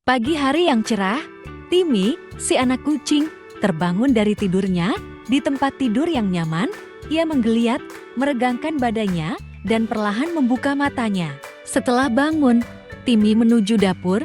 Pagi hari yang cerah, Timmy, si anak kucing, terbangun dari tidurnya di tempat tidur yang nyaman. Ia menggeliat, meregangkan badannya, dan perlahan membuka matanya. Setelah bangun, Timmy menuju dapur.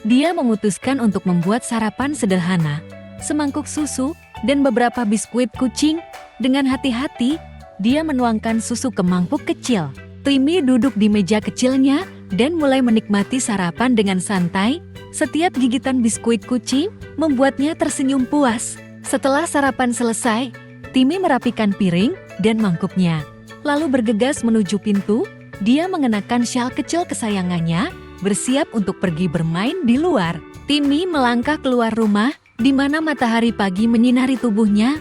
Dia memutuskan untuk membuat sarapan sederhana, semangkuk susu, dan beberapa biskuit kucing. Dengan hati-hati, dia menuangkan susu ke mangkuk kecil. Timmy duduk di meja kecilnya dan mulai menikmati sarapan dengan santai. Setiap gigitan biskuit kucing membuatnya tersenyum puas. Setelah sarapan selesai, Timmy merapikan piring dan mangkuknya. Lalu bergegas menuju pintu. Dia mengenakan syal kecil kesayangannya, bersiap untuk pergi bermain di luar. Timmy melangkah keluar rumah, di mana matahari pagi menyinari tubuhnya.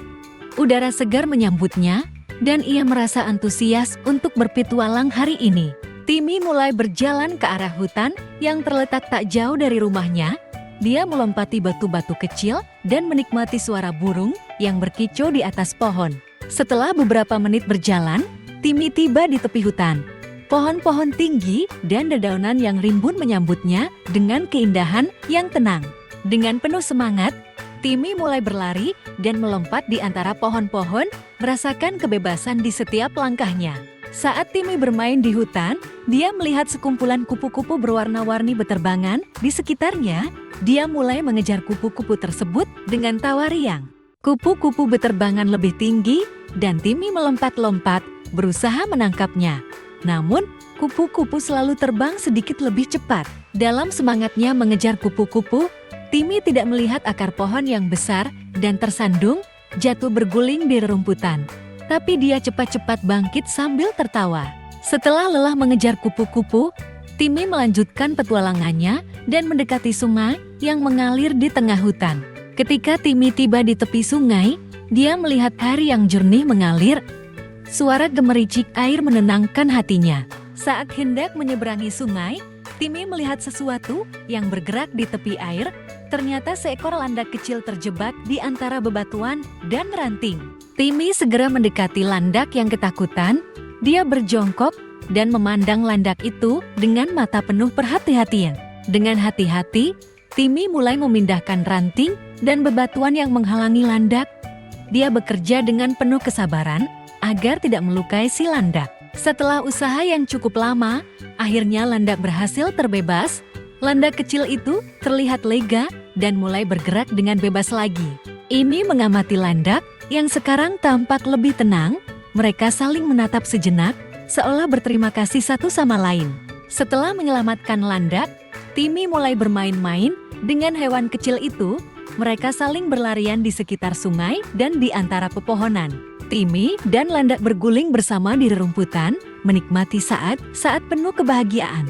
Udara segar menyambutnya, dan ia merasa antusias untuk berpetualang hari ini. Timmy mulai berjalan ke arah hutan yang terletak tak jauh dari rumahnya. Dia melompati batu-batu kecil dan menikmati suara burung yang berkicau di atas pohon. Setelah beberapa menit berjalan, Timmy tiba di tepi hutan. Pohon-pohon tinggi dan dedaunan yang rimbun menyambutnya dengan keindahan yang tenang. Dengan penuh semangat, Timmy mulai berlari dan melompat di antara pohon-pohon, merasakan kebebasan di setiap langkahnya. Saat Timmy bermain di hutan, dia melihat sekumpulan kupu-kupu berwarna-warni beterbangan di sekitarnya. Dia mulai mengejar kupu-kupu tersebut dengan tawa riang. Kupu-kupu beterbangan lebih tinggi, dan Timmy melompat-lompat, berusaha menangkapnya. Namun, kupu-kupu selalu terbang sedikit lebih cepat. Dalam semangatnya mengejar kupu-kupu, Timmy tidak melihat akar pohon yang besar dan tersandung, jatuh berguling di rerumputan. Tapi dia cepat-cepat bangkit sambil tertawa. Setelah lelah mengejar kupu-kupu, Timmy melanjutkan petualangannya dan mendekati sungai yang mengalir di tengah hutan. Ketika Timmy tiba di tepi sungai, dia melihat air yang jernih mengalir. Suara gemericik air menenangkan hatinya. Saat hendak menyeberangi sungai, Timmy melihat sesuatu yang bergerak di tepi air. Ternyata seekor landak kecil terjebak di antara bebatuan dan ranting. Timmy segera mendekati landak yang ketakutan. Dia berjongkok dan memandang landak itu dengan mata penuh perhati-hatian. Dengan hati-hati, Timmy mulai memindahkan ranting dan bebatuan yang menghalangi landak. Dia bekerja dengan penuh kesabaran agar tidak melukai si landak. Setelah usaha yang cukup lama, akhirnya landak berhasil terbebas. Landak kecil itu terlihat lega dan mulai bergerak dengan bebas lagi. Ini mengamati landak yang sekarang tampak lebih tenang. Mereka saling menatap sejenak, seolah berterima kasih satu sama lain. Setelah menyelamatkan landak, Timmy mulai bermain-main dengan hewan kecil itu. Mereka saling berlarian di sekitar sungai dan di antara pepohonan. Timmy dan landak berguling bersama di rerumputan, menikmati saat penuh kebahagiaan.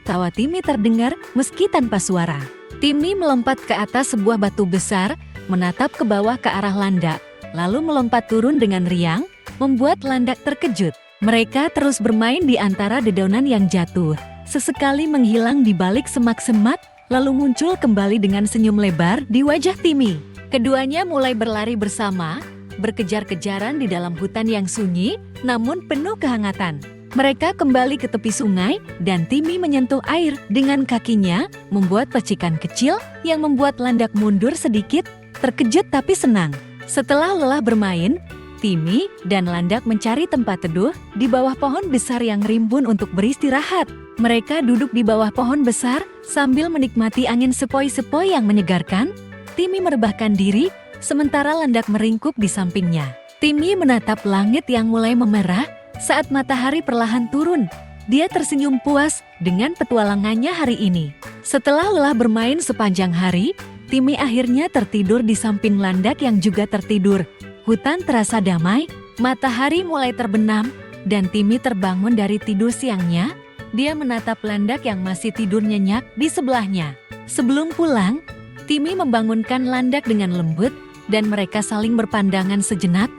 Tawa Timmy terdengar meski tanpa suara. Timmy melompat ke atas sebuah batu besar, menatap ke bawah ke arah landak, lalu melompat turun dengan riang, membuat landak terkejut. Mereka terus bermain di antara dedaunan yang jatuh, sesekali menghilang di balik semak-semak, lalu muncul kembali dengan senyum lebar di wajah Timmy. Keduanya mulai berlari bersama, berkejar-kejaran di dalam hutan yang sunyi, namun penuh kehangatan. Mereka kembali ke tepi sungai, dan Timmy menyentuh air dengan kakinya, membuat percikan kecil yang membuat landak mundur sedikit, terkejut tapi senang. Setelah lelah bermain, Timmy dan landak mencari tempat teduh di bawah pohon besar yang rimbun untuk beristirahat. Mereka duduk di bawah pohon besar sambil menikmati angin sepoi-sepoi yang menyegarkan. Timmy merebahkan diri, sementara landak meringkuk di sampingnya. Timmy menatap langit yang mulai memerah saat matahari perlahan turun. Dia tersenyum puas dengan petualangannya hari ini. Setelah lelah bermain sepanjang hari, Timmy akhirnya tertidur di samping landak yang juga tertidur. Hutan terasa damai, matahari mulai terbenam, dan Timmy terbangun dari tidur siangnya. Dia menatap landak yang masih tidur nyenyak di sebelahnya. Sebelum pulang, Timmy membangunkan landak dengan lembut, dan mereka saling berpandangan sejenak.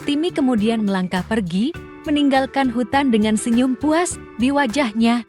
Timmy kemudian melangkah pergi, meninggalkan hutan dengan senyum puas di wajahnya.